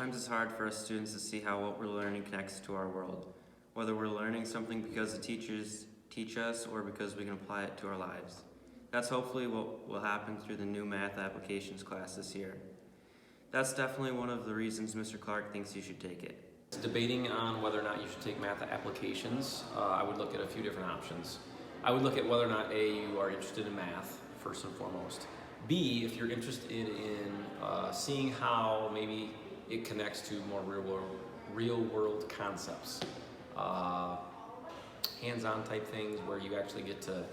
Sometimes it's hard for us students to see how what we're learning connects to our world, whether we're learning something because the teachers teach us or because we can apply it to our lives. That's hopefully what will happen through the new math applications class this year. That's definitely one of the reasons Mr. Clark thinks you should take it. Debating on whether or not you should take math applications, I would look at a few different options. I would look at whether or not A, you are interested in math, first and foremost. B, if you're interested in seeing how maybe it connects to more real world concepts. Hands-on type things where you actually get to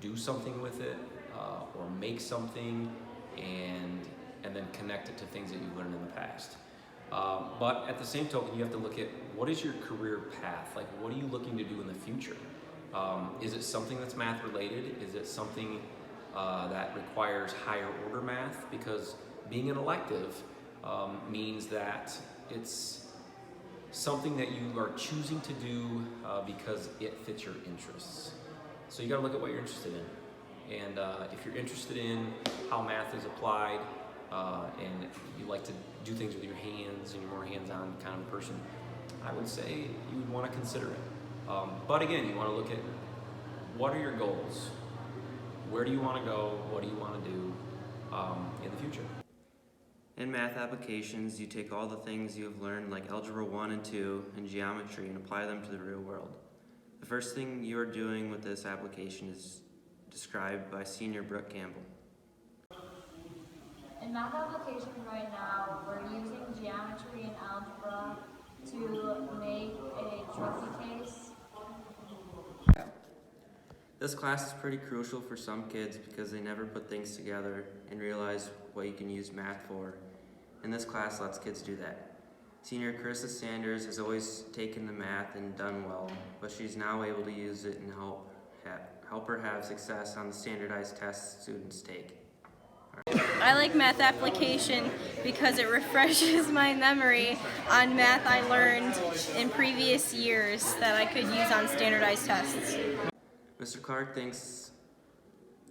do something with it or make something and then connect it to things that you've learned in the past. But at the same token, you have to look at what is your career path? Like, what are you looking to do in the future? Is it something that's math related? Is it something that requires higher order math? Because being an elective means that it's something that you are choosing to do because it fits your interests. So you gotta look at what you're interested in. And if you're interested in how math is applied and you like to do things with your hands and you're more hands-on kind of person, I would say you would wanna consider it. But again, you wanna look at what are your goals? Where do you wanna go? What do you wanna do in the future? In math applications, you take all the things you have learned like Algebra 1 and 2 and geometry and apply them to the real world. The first thing you are doing with this application is described by Senior Brooke Campbell. In math application right now, we're using geometry and algebra to make a trophy case. This class is pretty crucial for some kids because they never put things together and realize what you can use math for. And this class lets kids do that. Senior Carissa Sanders has always taken the math and done well, but she's now able to use it and help her have success on the standardized tests students take. I like math application because it refreshes my memory on math I learned in previous years that I could use on standardized tests. Mr. Clark thinks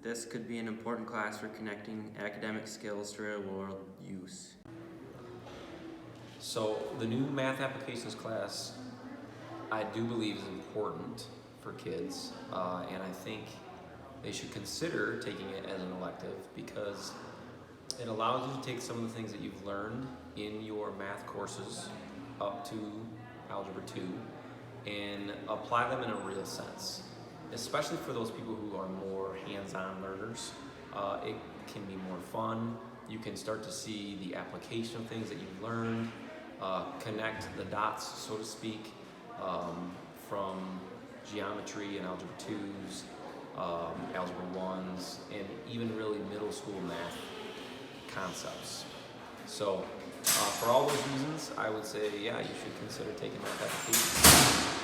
this could be an important class for connecting academic skills to real-world use. So the new math applications class, I do believe is important for kids, and I think they should consider taking it as an elective because it allows you to take some of the things that you've learned in your math courses up to Algebra 2 and apply them in a real sense. Especially for those people who are more hands-on learners, it can be more fun. You can start to see the application of things that you've learned, connect the dots, so to speak, from geometry and Algebra 2s, Algebra 1s, and even really middle school math concepts. So for all those reasons, I would say, yeah, you should consider taking math applications.